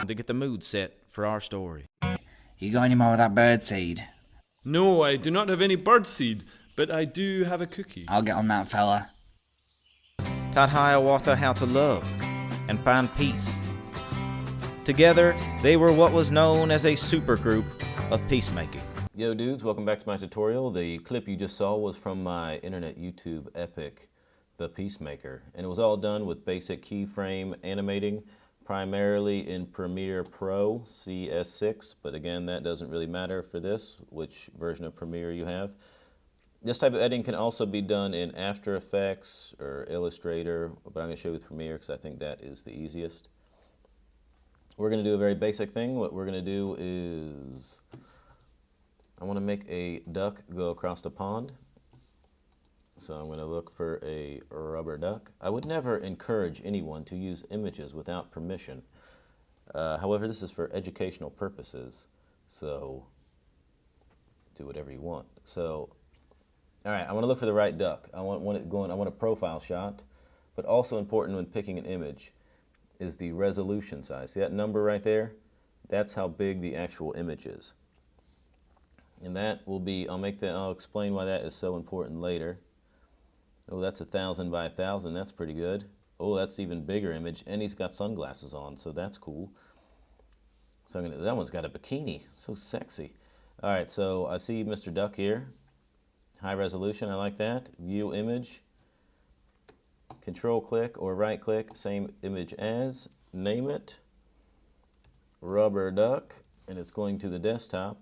to get the mood set for our story. You got any more of that bird seed? No, I do not have any birdseed, but I do have a cookie. I'll get on that, fella. Taught Hiawatha how to love and find peace. Together, they were what was known as a supergroup of peacemaking. Yo dudes, welcome back to my tutorial. The clip you just saw was from my internet YouTube epic, The Peacemaker, and it was all done with basic keyframe animating, primarily in Premiere Pro CS6, but again, that doesn't really matter for this, which version of Premiere you have. This type of editing can also be done in After Effects or Illustrator, but I'm going to show you with Premiere because I think that is the easiest. We're going to do a very basic thing. What we're going to do is I want to make a duck go across the pond. So I'm going to look for a rubber duck. I would never encourage anyone to use images without permission. However, this is for educational purposes, so do whatever you want. So, all right, I want to look for the right duck. I want it going. I want a profile shot, but also important when picking an image is the resolution size. See that number right there? That's how big the actual image is. And that will be, I'll explain why that is so important later. Oh, that's 1,000 by 1,000, that's pretty good. Oh, that's even bigger image, and he's got sunglasses on, so that's cool. So that one's got a bikini, so sexy. All right, so I see Mr. Duck here. High resolution, I like that. View image. Control click or right click, same image as, name it, rubber duck, and it's going to the desktop.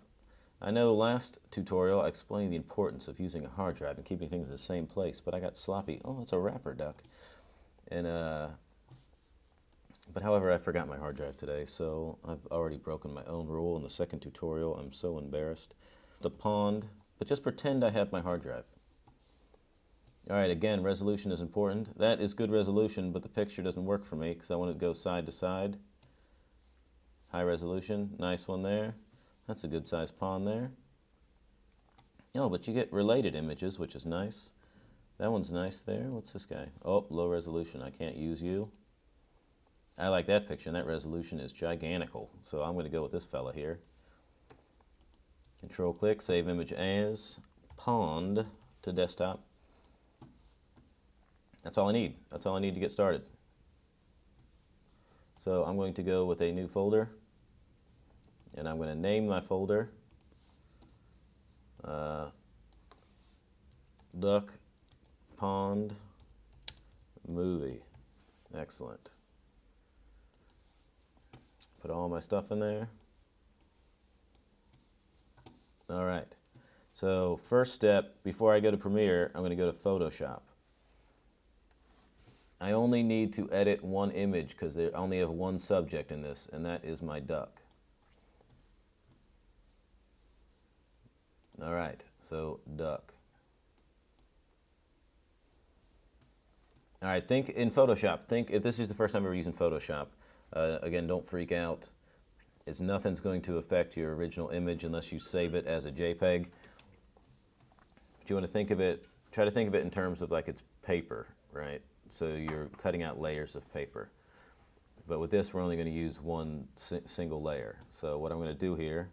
I know last tutorial I explained the importance of using a hard drive and keeping things in the same place, but I got sloppy. Oh, it's a wrapper duck. And but however, I forgot my hard drive today, so I've already broken my own rule in the second tutorial. I'm so embarrassed. The pond, but just pretend I have my hard drive. All right, again, resolution is important. That is good resolution, but the picture doesn't work for me because I want it to go side to side. High resolution, nice one there. That's a good sized pond there. Oh, but you get related images, which is nice. That one's nice there. What's this guy? Oh, low resolution. I can't use you. I like that picture, and that resolution is gigantical. So I'm going to go with this fella here. Control click, save image as, pond to desktop. That's all I need. That's all I need to get started. So I'm going to go with a new folder, and I'm going to name my folder Duck Pond Movie. Excellent. Put all my stuff in there. All right. So first step, before I go to Premiere, I'm going to go to Photoshop. I only need to edit one image because I only have one subject in this, and that is my duck. All right, so duck. All right, think in Photoshop. Think if this is the first time ever using Photoshop. Again, don't freak out. Nothing's going to affect your original image unless you save it as a JPEG. But you want to think of it, try to think of it in terms of like it's paper, right? So you're cutting out layers of paper. But with this, we're only going to use one single layer. So what I'm going to do here,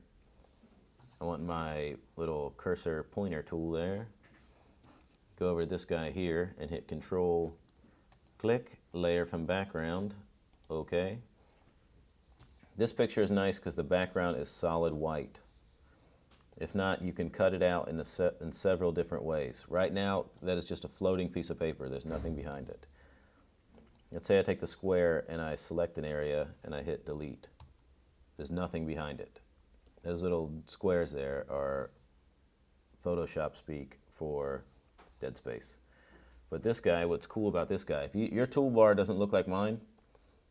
I want my little cursor pointer tool there. Go over to this guy here and hit Control, click, layer from background, OK. This picture is nice because the background is solid white. If not, you can cut it out in several different ways. Right now, that is just a floating piece of paper. There's nothing behind it. Let's say I take the square and I select an area and I hit delete. There's nothing behind it. Those little squares there are Photoshop speak for dead space. But this guy, what's cool about this guy, if your toolbar doesn't look like mine,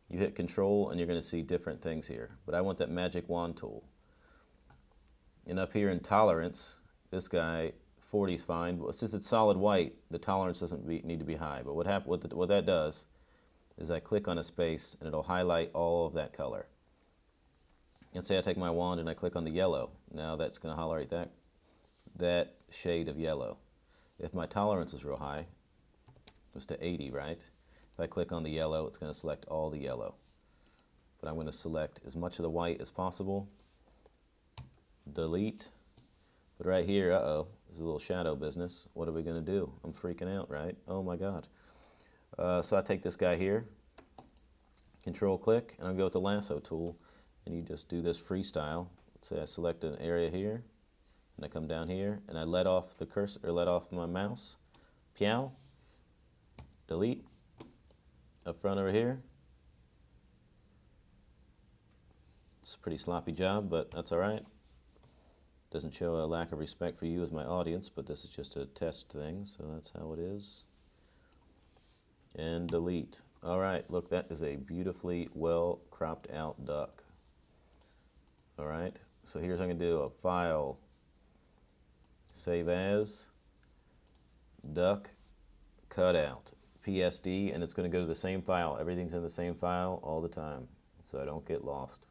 you hit Control and you're going to see different things here. But I want that magic wand tool. And up here in tolerance, this guy, 40 is fine. But since it's solid white, the tolerance doesn't need to be high. But what that does is I click on a space and it'll highlight all of that color. Let's say I take my wand and I click on the yellow. Now that's going to highlight that shade of yellow. If my tolerance is real high, it was to 80, right? If I click on the yellow, it's going to select all the yellow. but I'm going to select as much of the white as possible. Delete. But right here, uh-oh, there's a little shadow business. What are we going to do? I'm freaking out, right? Oh my God. So I take this guy here, Control click, and I'll go with the Lasso Tool, and you just do this freestyle. Let's say I select an area here, and I come down here, and I let off the cursor, or let off my mouse. Pew. Delete. Up front over here. It's a pretty sloppy job, but that's all right. Doesn't show a lack of respect for you as my audience, but this is just a test thing, so that's how it is. And delete. All right, look, that is a beautifully well cropped out duck. All right, so here's what I'm gonna do: a file, save as, duck, cutout, PSD, and it's gonna go to the same file. Everything's in the same file all the time, so I don't get lost.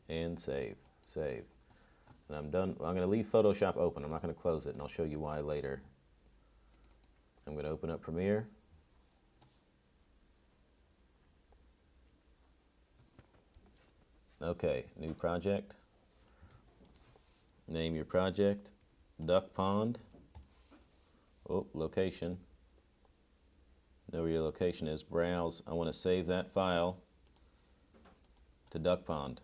And save, save. And I'm done. I'm gonna leave Photoshop open. I'm not gonna close it, and I'll show you why later. I'm gonna open up Premiere. Okay, new project. Name your project, Duck Pond. Oh, location. Know where your location is. Browse. I want to save that file to Duck Pond.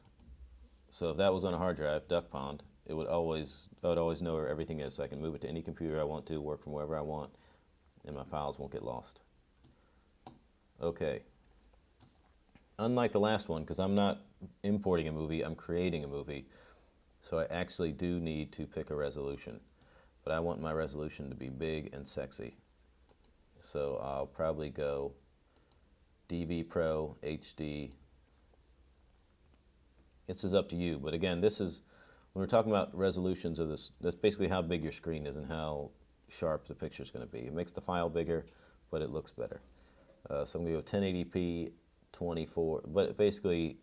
So if that was on a hard drive, Duck Pond, I would always know where everything is, so I can move it to any computer I want to, work from wherever I want, and my files won't get lost. Okay. Unlike the last one, because I'm not importing a movie, I'm creating a movie, so I actually do need to pick a resolution. But I want my resolution to be big and sexy. So I'll probably go DV Pro HD. This is up to you, but again, this is, when we're talking about resolutions of this, that's basically how big your screen is and how sharp the picture is going to be. It makes the file bigger, but it looks better. So I'm going to go 1080p, 24, but basically,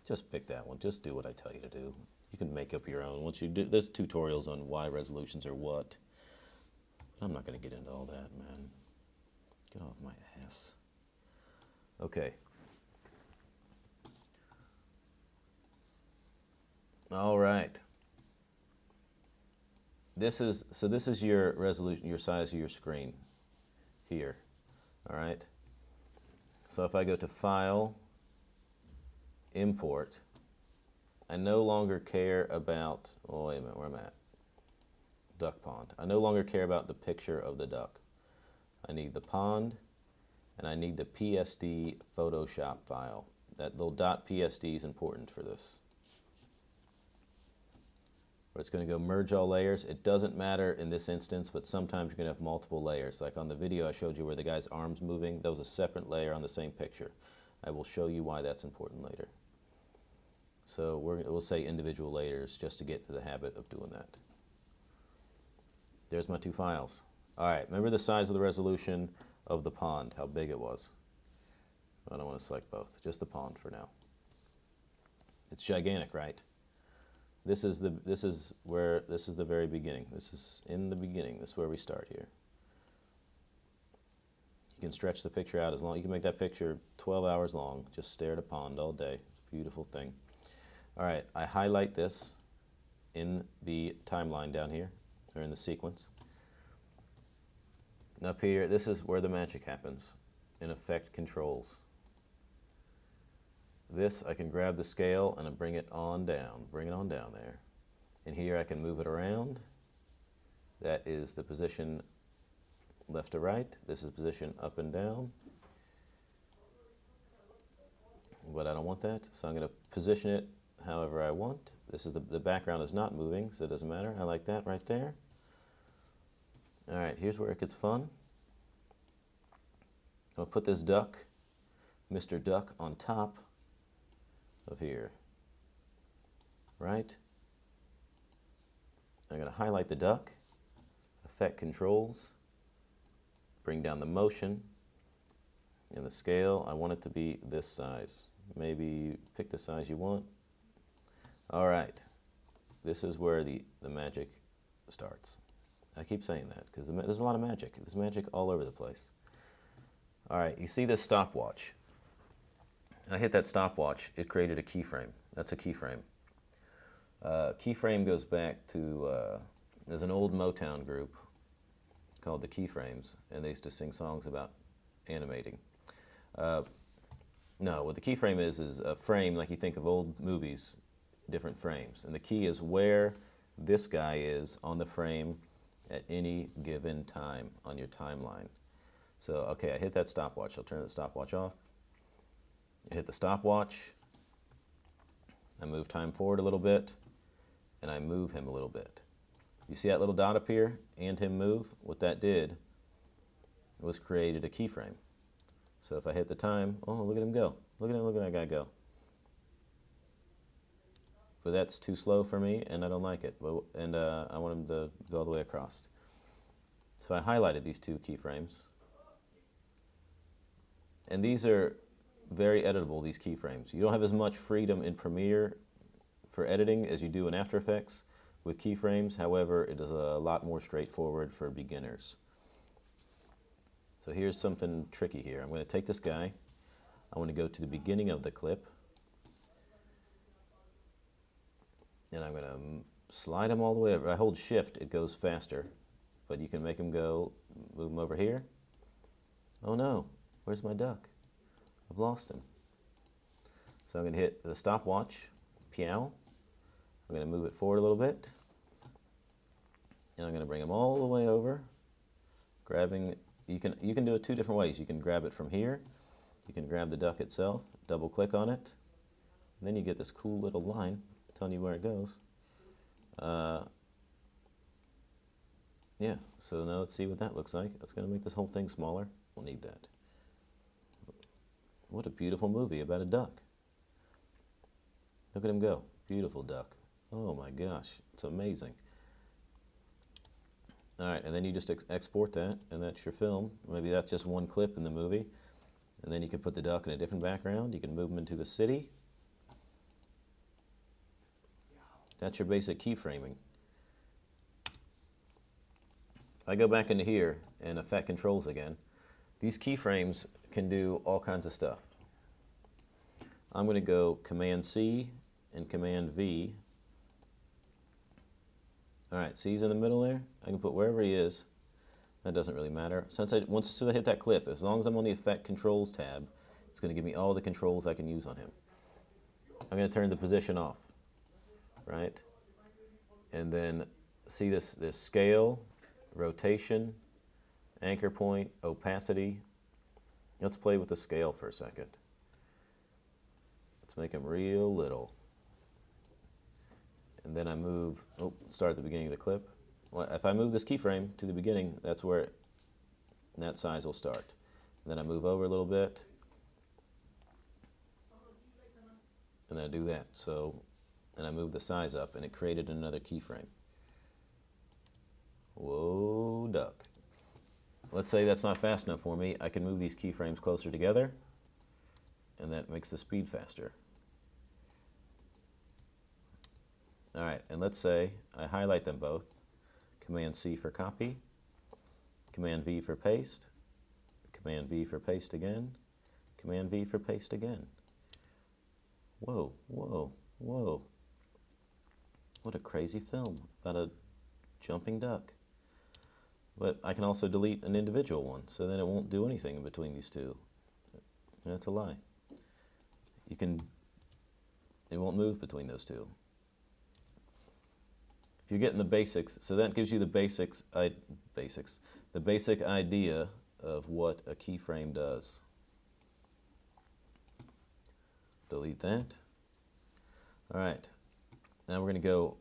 just pick that one. Just do what I tell you to do. You can make up your own. Once you do, there's tutorials on why resolutions are what. I'm not going to get into all that, man. Get off my ass. Okay. All right. This is your resolution, your size of your screen here. All right. So if I go to File, Import, I no longer care about, oh wait a minute, where am I at? Duck Pond. I no longer care about the picture of the duck. I need the pond, and I need the PSD Photoshop file. That little .psd is important for this. Where it's going to go merge all layers. It doesn't matter in this instance, but sometimes you're going to have multiple layers. Like on the video I showed you where the guy's arm's moving, that was a separate layer on the same picture. I will show you why that's important later. So we'll say individual layers just to get to the habit of doing that. There's my two files. All right, remember the size of the resolution of the pond, how big it was. I don't want to select both, just the pond for now. It's gigantic, right? This is the very beginning. This is in the beginning. This is where we start here. You can stretch the picture out as long. You can make that picture 12 hours long. Just stare at a pond all day. It's a beautiful thing. All right, I highlight this in the timeline down here, or in the sequence. And up here, this is where the magic happens. In Effect Controls. This, I can grab the scale and I bring it on down there. And here I can move it around. That is the position left to right. This is position up and down. But I don't want that, so I'm going to position it however I want. This is the background is not moving, so it doesn't matter. I like that right there. All right, here's where it gets fun. I'll put this duck, Mr. Duck, on top of here, right? I'm going to highlight the duck, Effect Controls, bring down the motion, and the scale, I want it to be this size. Maybe pick the size you want. All right, this is where the magic starts. I keep saying that because there's a lot of magic. There's magic all over the place. All right, you see this stopwatch. I hit that stopwatch, it created a keyframe. That's a keyframe. Keyframe goes back to, there's an old Motown group called the Keyframes, and they used to sing songs about animating. No, what the keyframe is a frame like you think of old movies, different frames. And the key is where this guy is on the frame at any given time on your timeline. So, okay, I hit that stopwatch. I'll turn the stopwatch off. I hit the stopwatch. I move time forward a little bit, and I move him a little bit. You see that little dot up here, and him move? What that did was created a keyframe. So if I hit the time, oh, look at him go. Look at that guy go. But that's too slow for me, and I don't like it. And I want him to go all the way across. So I highlighted these two keyframes. And these are very editable, these keyframes. You don't have as much freedom in Premiere for editing as you do in After Effects with keyframes. However, it is a lot more straightforward for beginners. So here's something tricky here. I'm going to take this guy. I want to go to the beginning of the clip. And I'm going to slide him all the way over. I hold shift, it goes faster. But you can make him go, move him over here. Oh no, where's my duck? I've lost him. So I'm going to hit the stopwatch, piano. I'm going to move it forward a little bit. And I'm going to bring him all the way over, grabbing. You can do it two different ways. You can grab it from here. You can grab the duck itself, double click on it, and then you get this cool little line telling you where it goes. Yeah, so now let's see what that looks like. That's going to make this whole thing smaller. We'll need that. What a beautiful movie about a duck. Look at him go. Beautiful duck. Oh my gosh, it's amazing. All right, and then you just export that, and that's your film. Maybe that's just one clip in the movie. And then you can put the duck in a different background. You can move him into the city. That's your basic keyframing. If I go back into here and Effect Controls again, these keyframes can do all kinds of stuff. I'm going to go Command-C and Command-V. All right, see he's in the middle there? I can put wherever he is. That doesn't really matter. As soon as I hit that clip, as long as I'm on the Effect Controls tab, it's going to give me all the controls I can use on him. I'm going to turn the position off, right? And then see this scale, rotation, anchor point, opacity. Let's play with the scale for a second. Let's make him real little. And then I move, start at the beginning of the clip. Well, if I move this keyframe to the beginning, that's where that size will start. And then I move over a little bit. And then I do that. So, and I move the size up, and it created another keyframe. Whoa, duck. Let's say that's not fast enough for me. I can move these keyframes closer together, and that makes the speed faster. All right, and let's say I highlight them both. Command-C for copy, Command-V for paste, Command-V for paste again, Command-V for paste again. Whoa, whoa, whoa. What a crazy film about a jumping duck. But I can also delete an individual one, so then it won't do anything in between these two. That's a lie. It won't move between those two. If you're getting the basics, so that gives you the the basic idea of what a keyframe does. Delete that. All right, now we're going to go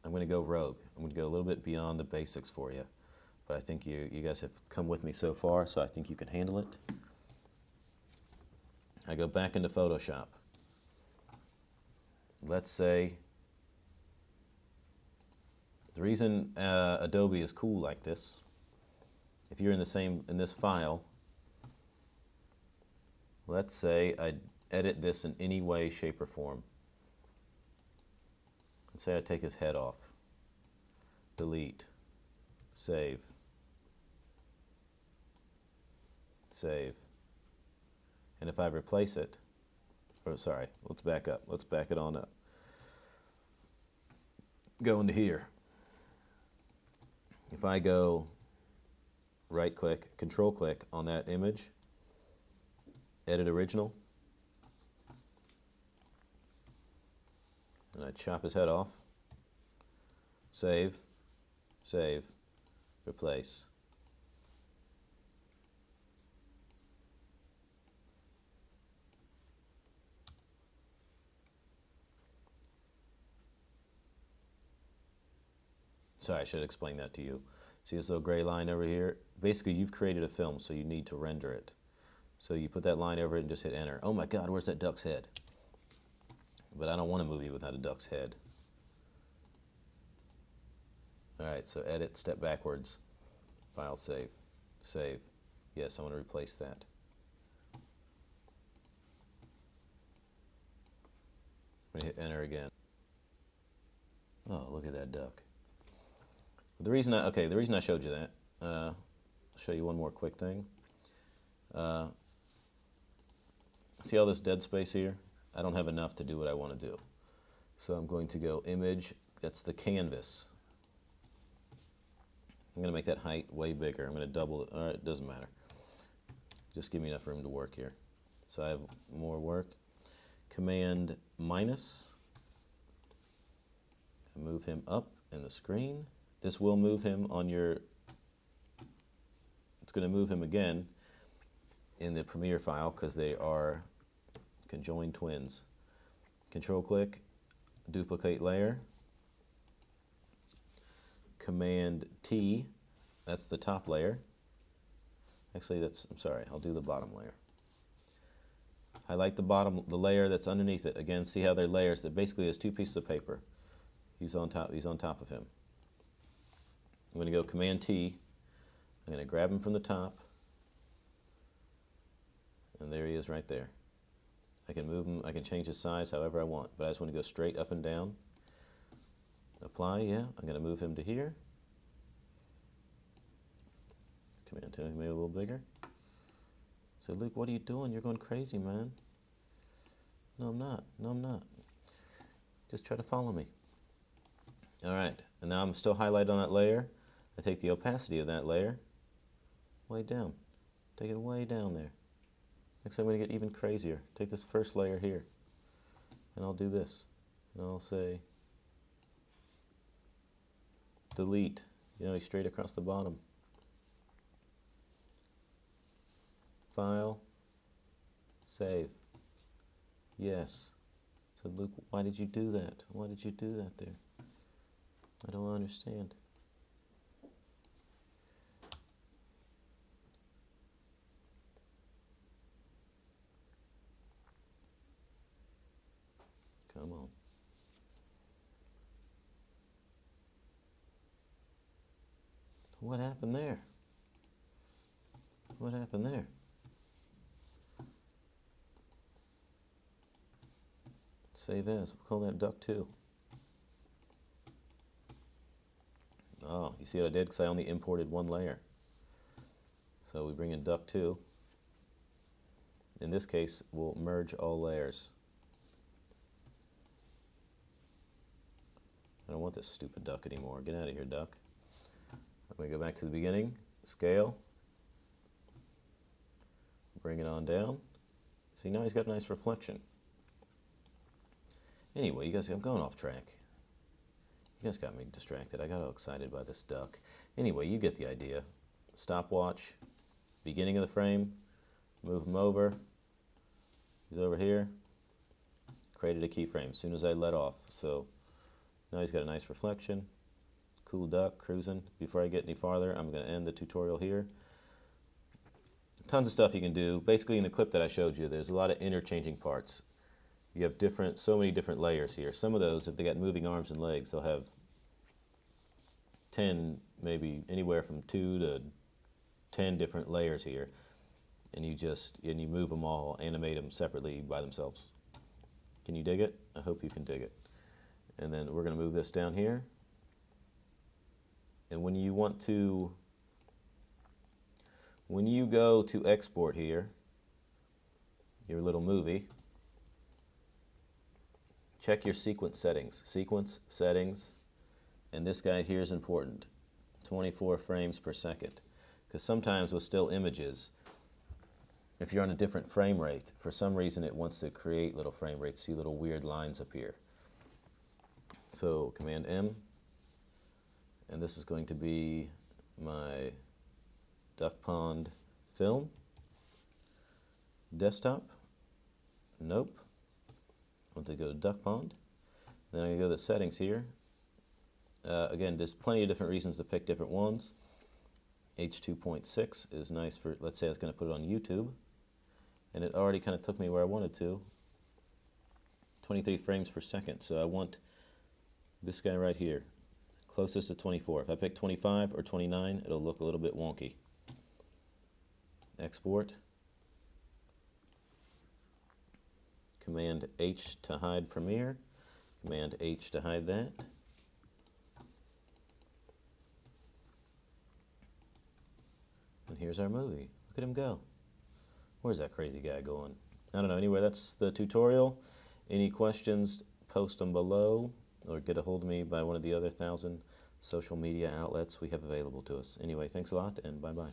I'm going to go rogue. I'm going to go a little bit beyond the basics for you. But I think you guys have come with me so far, so I think you can handle it. I go back into Photoshop. Let's say, the reason Adobe is cool like this, if you're in this file, let's say I edit this in any way, shape, or form. Let's say I take his head off, delete, save, And if I replace it, or sorry, let's back up. Let's back it on up. Go into here. If I go right click, control click on that image, edit original, and I chop his head off, save, save, replace. Sorry, I should explain that to you. See this little gray line over here? Basically, you've created a film, so you need to render it. So you put that line over it and just hit enter. Oh my God, where's that duck's head? But I don't want a movie without a duck's head. All right, so edit, step backwards, file save, save. Yes, I want to replace that. I'm going to hit enter again. Oh, look at that duck. The reason I showed you that, I'll show you one more quick thing. See all this dead space here? I don't have enough to do what I want to do. So I'm going to go image, that's the canvas. I'm going to make that height way bigger. I'm going to double it. All right, it doesn't matter. Just give me enough room to work here. So I have more work. Command minus. Move him up in the screen. This will move him on your, it's going to move him again in the Premiere file because they are conjoined twins. Control click, duplicate layer. Command T, that's the top layer. Actually, I'm sorry, I'll do the bottom layer. Highlight the layer that's underneath it. Again, see how they're layers. That basically is two pieces of paper. He's on top of him. I'm going to go Command T. I'm going to grab him from the top. And there he is right there. I can move him, I can change his size however I want, but I just want to go straight up and down. Apply, yeah. I'm going to move him to here. Command T, make it a little bigger. So Luke, what are you doing? You're going crazy, man. No, I'm not. No, I'm not. Just try to follow me. All right, and now I'm still highlighted on that layer. I take the opacity of that layer way down. Take it way down there. Next I'm going to get even crazier. Take this first layer here, and I'll do this. And I'll say delete, straight across the bottom. File, save. Yes. So Luke, why did you do that? Why did you do that there? I don't understand. Come on. What happened there? What happened there? Save as. We'll call that duck 2. Oh, you see what I did? Because I only imported one layer. So we bring in duck 2. In this case, we'll merge all layers. I don't want this stupid duck anymore. Get out of here, duck. I'm going to go back to the beginning. Scale. Bring it on down. See, now he's got a nice reflection. Anyway, you guys, I'm going off track. You guys got me distracted. I got all excited by this duck. Anyway, you get the idea. Stopwatch, beginning of the frame, move him over. He's over here. Created a keyframe as soon as I let off. So now he's got a nice reflection. Cool duck, cruising. Before I get any farther, I'm going to end the tutorial here. Tons of stuff you can do. Basically, in the clip that I showed you, there's a lot of interchanging parts. You have so many different layers here. Some of those, if they got moving arms and legs, they'll have 10, maybe anywhere from 2 to 10 different layers here. And you move them all, animate them separately by themselves. Can you dig it? I hope you can dig it. And then we're going to move this down here. And when you go to export here, your little movie. Check your sequence settings. Sequence settings, and this guy here is important. 24 frames per second. Because sometimes with still images, if you're on a different frame rate, for some reason it wants to create little frame rates, see little weird lines appear. So Command M, and this is going to be my duck pond film. Desktop, nope. I want to go to duck pond. Then I go to the settings here. Again, there's plenty of different reasons to pick different ones. H2.6 is nice for, let's say I was going to put it on YouTube, and it already kind of took me where I wanted to. 23 frames per second, so I want this guy right here, closest to 24. If I pick 25 or 29, it'll look a little bit wonky. Export. Command H to hide Premiere. Command H to hide that. And here's our movie. Look at him go. Where's that crazy guy going? I don't know. Anyway, that's the tutorial. Any questions, post them below, or get a hold of me by one of the other 1,000 social media outlets we have available to us. Anyway, thanks a lot, and bye-bye.